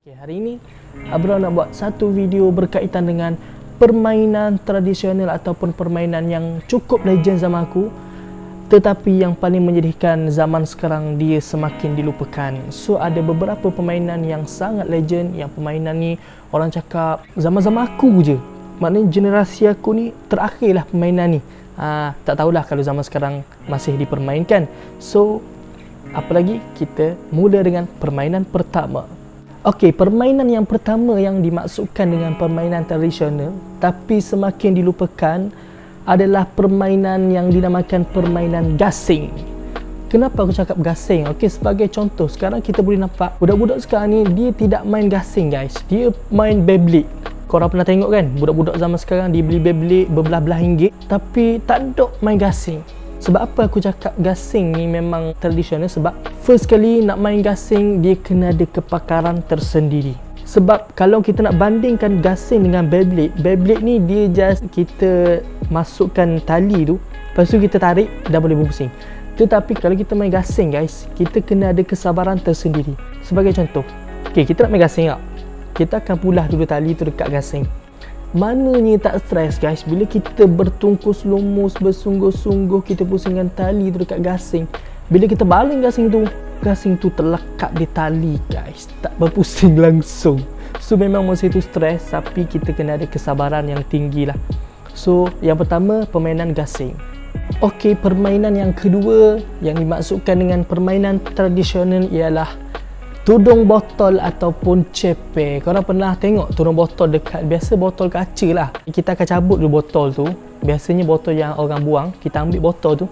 Okay, hari ini Abra nak buat satu video berkaitan dengan permainan tradisional ataupun permainan yang cukup legend zaman aku, tetapi yang paling menyedihkan zaman sekarang dia semakin dilupakan. So ada beberapa permainan yang sangat legend, yang permainan ni orang cakap zaman-zaman aku je. Maknanya generasi aku ni terakhirlah permainan ni. Tak tahulah kalau zaman sekarang masih dipermainkan. So apa lagi, kita mula dengan permainan pertama. Okey, permainan yang pertama yang dimaksudkan dengan permainan tradisional tapi semakin dilupakan adalah permainan yang dinamakan permainan gasing. Kenapa aku cakap gasing? Okey, sebagai contoh, sekarang kita boleh nampak budak-budak sekarang ni dia tidak main gasing guys. Dia main Beyblade. Korang pernah tengok kan? Budak-budak zaman sekarang dia beli Beyblade berbelah-belah ringgit tapi tak ada main gasing. Sebab apa aku cakap gasing ni memang tradisional? Sebab first kali nak main gasing dia kena ada kepakaran tersendiri. Sebab kalau kita nak bandingkan gasing dengan Beyblade, Beyblade ni dia just kita masukkan tali tu, lepas tu kita tarik dah boleh berpusing. Tetapi kalau kita main gasing guys, kita kena ada kesabaran tersendiri. Sebagai contoh, okay, kita nak main gasing tak? Kita akan pulah dulu tali tu dekat gasing. Mananya tak stres guys bila kita bertungkus lumus, bersungguh-sungguh kita pusingkan tali tu dekat gasing. Bila kita baling gasing tu terlekat di tali guys, tak berpusing langsung. So memang masa itu stres, tapi kita kena ada kesabaran yang tinggi lah. So yang pertama, permainan gasing. Okey, permainan yang kedua yang dimaksudkan dengan permainan tradisional ialah tudung botol ataupun cepe. Korang pernah tengok tudung botol dekat, biasa botol kaca lah. Kita akan cabut dulu botol tu. Biasanya botol yang orang buang, kita ambil botol tu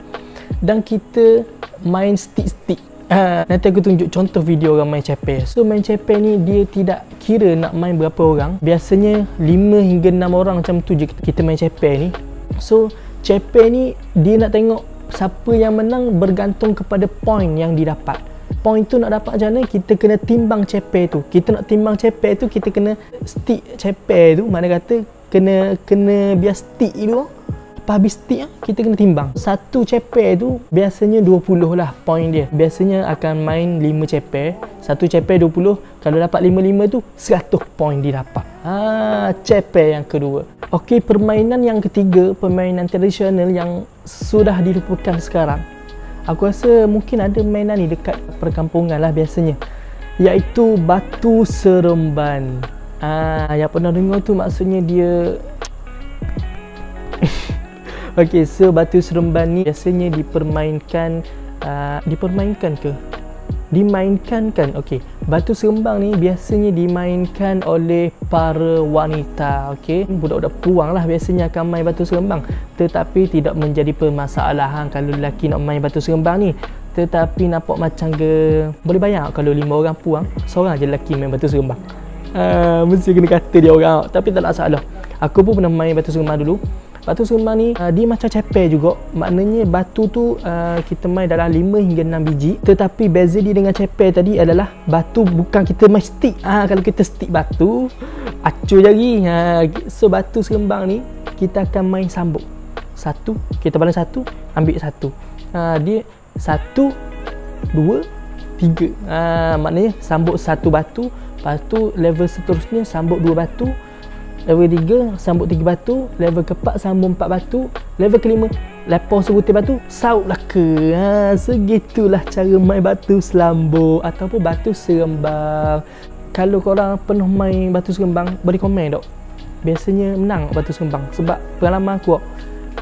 dan kita main stick-stick. Nanti aku tunjuk contoh video orang main cepe. So main cepe ni dia tidak kira nak main berapa orang. Biasanya 5 hingga 6 orang macam tu je kita main cepe ni. So cepe ni dia nak tengok siapa yang menang bergantung kepada poin yang didapat. Poin tu nak dapat macam mana, kita kena timbang cepe tu. Kita nak timbang cepe tu, kita kena stick cepe tu, mana kata kena biar stick dulu. Lepas habis stick kita kena timbang. Satu cepe tu biasanya 20 lah poin dia. Biasanya akan main 5 cepe. Satu cepe 20, kalau dapat 5-5 tu 100 poin didapat. Cepe yang kedua. Okey, permainan yang ketiga, permainan tradisional yang sudah dilupakan sekarang. Aku rasa mungkin ada mainan ni dekat perkampungan lah biasanya, iaitu batu seremban. Yang pernah dengar tu maksudnya dia Okey, so batu seremban ni biasanya dipermainkan dimainkan. Okey, batu seremban ni biasanya dimainkan oleh para wanita. Okey, budak-budak peluang lah biasanya akan main batu seremban, tetapi tidak menjadi permasalahan kalau lelaki nak main batu seremban ni. Tetapi nampak macam boleh bayang kalau 5 orang puang, seorang je lelaki main batu seremban. Mesti kena kata dia orang, tapi tak ada masalah. Aku pun pernah main batu seremban dulu. Batu seremban ni dia macam cepe juga. Maknanya batu tu kita main dalam 5 hingga 6 biji. Tetapi beza dia dengan cepe tadi adalah batu bukan kita main stick. Kalau kita stick batu, acur jari. So batu seremban ni kita akan main sambuk. Satu, kita baling satu, ambil satu. Dia 1, 2, 3. Maknanya sambuk satu batu. Lepas tu level seterusnya sambuk 2 batu. Level 3 sambut 3 batu, level ke-4 sambung 4 batu, level ke-5 lepas sebutir batu, sautlah ke. Segitulah cara main batu selambung ataupun batu seremban. Kalau korang pernah main batu seremban, beri komen dok. Biasanya menang batu seremban. Sebab pengalaman aku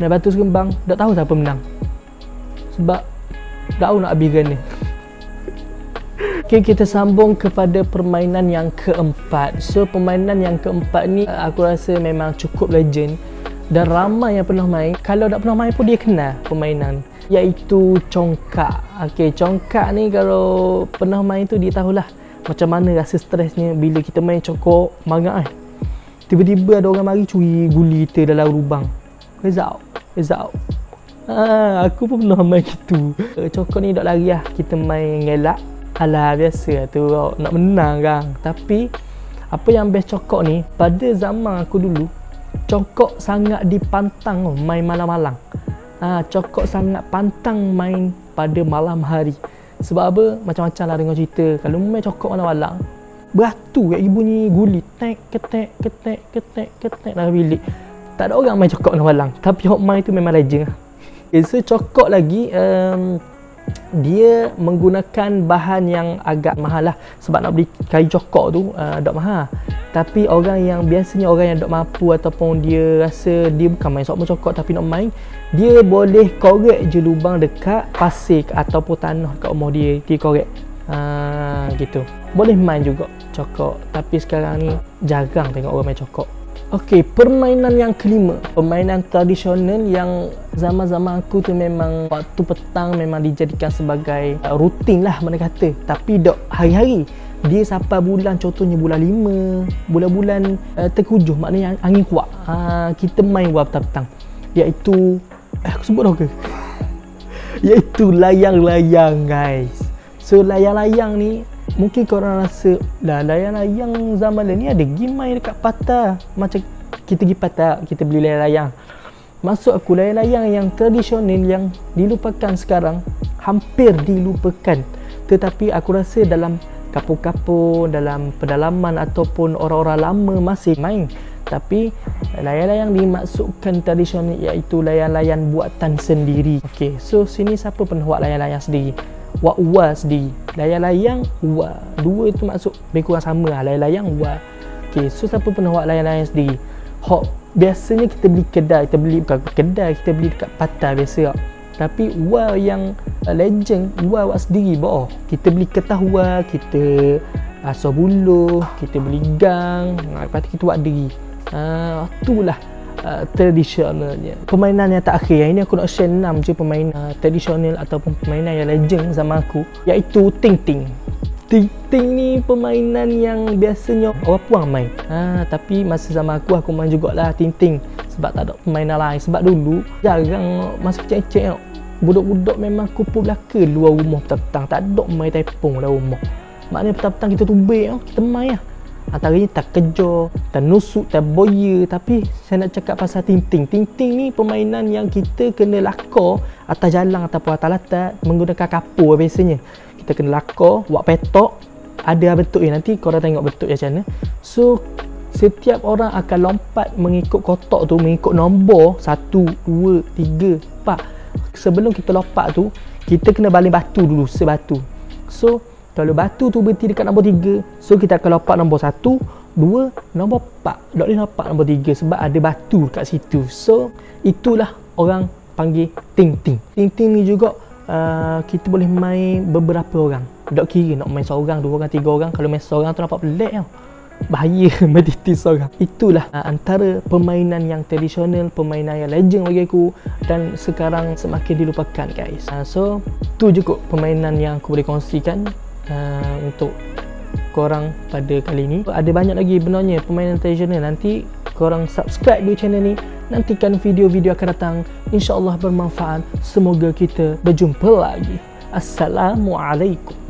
main batu seremban, tak tahu siapa menang. Sebab tak tahu nak habis gana. Okay, kita sambung kepada permainan yang keempat. So permainan yang keempat ni aku rasa memang cukup legend dan ramai yang pernah main. Kalau tak pernah main pun dia kenal permainan, iaitu congkak. Okay, congkak ni kalau pernah main tu dia tahulah macam mana rasa stresnya bila kita main congkak marah tiba-tiba ada orang mari curi guli kita dalam lubang. Result. Aku pun pernah main gitu. Congkak ni tak lari lah, kita main ngelak. Alah, biasa tu nak menang kan. Tapi apa yang best congkak ni, pada zaman aku dulu congkak sangat dipantang main malam-malam. Congkak sangat pantang main pada malam hari. Sebab apa? Macam-macam lah dengar cerita. Kalau main congkak malam-malam, Beratur kayak bunyi gulit, tek ketek dalam bilik. Tak ada orang main cokok dengan walang, tapi hok main tu memang legend lah. Okay, so cokok lagi dia menggunakan bahan yang agak mahal lah, sebab nak beli kayu cokok tu dok mahal. Tapi orang yang biasanya orang yang dok mampu ataupun dia rasa dia bukan main sok cokok tapi nak main, dia boleh korek je lubang dekat pasir ataupun tanah kat rumah dia korek. Gitu. Boleh main juga cokok, tapi sekarang ni jarang tengok orang main cokok. Okey, permainan yang kelima, permainan tradisional yang zaman-zaman aku tu memang waktu petang memang dijadikan sebagai rutin lah mana kata. Tapi dok hari-hari dia sampai bulan, contohnya bulan 5, bulan-bulan terkujuh, maknanya angin kuat, kita main buat petang, iaitu aku sebut dah ke? Iaitu layang-layang guys. So layang-layang ni mungkin korang rasa lah layang-layang zaman ni ada game main dekat patah, macam kita pergi patah kita beli layang-layang. Maksud aku layang-layang yang tradisional yang dilupakan sekarang, hampir dilupakan, tetapi aku rasa dalam kampung-kampung, dalam pedalaman ataupun orang-orang lama masih main. Tapi layang-layang dimaksudkan tradisional iaitu layang-layang buatan sendiri. Okey, so sini siapa pernah buat layang-layang sendiri? Buat uwa sendiri. Layang-layang, uwa. Dua itu maksud lebih kurang sama lah. Layang-layang, uwa. Okey, so siapa pernah buat layang-layang sendiri? Hok, biasanya kita beli kedai, kita beli bukan kedai, kita beli dekat patah biasa. Tapi uwa yang legend, uwa buat sendiri boh. Kita beli kertas uwa, kita asal buluh, kita beli gang, lepas tu kita buat sendiri. Itulah tradisionalnya. Permainan yang terakhir, yang ini aku nak share 6 je permainan tradisional ataupun permainan yang legend zaman aku, iaitu ting-ting. Ting-ting ni permainan yang biasanya orang puang main. Tapi masa zaman aku main jugalah ting-ting, sebab tak ada permainan lain. Sebab dulu jarang masa kecil-kecil budak-budak memang kumpul belaka luar rumah petang-petang, tak ada main tepung dalam rumah. Maknanya petang-petang kita tubik, kita main lah. Antaranya tak kejar, tak nusuk, tak boya. Tapi saya nak cakap pasal ting-ting. Ting-ting ni permainan yang kita kena lakar atas jalan ataupun atas latar menggunakan kapur biasanya. Kita kena lakar, buat petok, ada bentuk nanti korang tengok bentuk macam mana. So setiap orang akan lompat mengikut kotak tu, mengikut nombor 1, 2, 3, 4. Sebelum kita lompat tu, kita kena baling batu dulu, sebatu. So kalau batu tu berhenti dekat nombor 3, so kita akan lompat nombor 1, 2, nombor 4. Tak boleh lompat nombor 3 sebab ada batu kat situ. So itulah orang panggil ting-ting. Ting-ting ni juga kita boleh main beberapa orang. Tak kira nak main seorang, 2 orang, 3 orang. Kalau main seorang tu nampak pelik tau. Bahaya main ting-ting seorang. Itulah antara permainan yang tradisional, permainan yang legend bagi aku dan sekarang semakin dilupakan guys. So tu je kot permainan yang aku boleh kongsikan untuk korang pada kali ni. Ada banyak lagi benarnya permainan tradisional. Nanti korang subscribe di channel ni, nantikan video-video akan datang, InsyaAllah bermanfaat. Semoga kita berjumpa lagi. Assalamualaikum.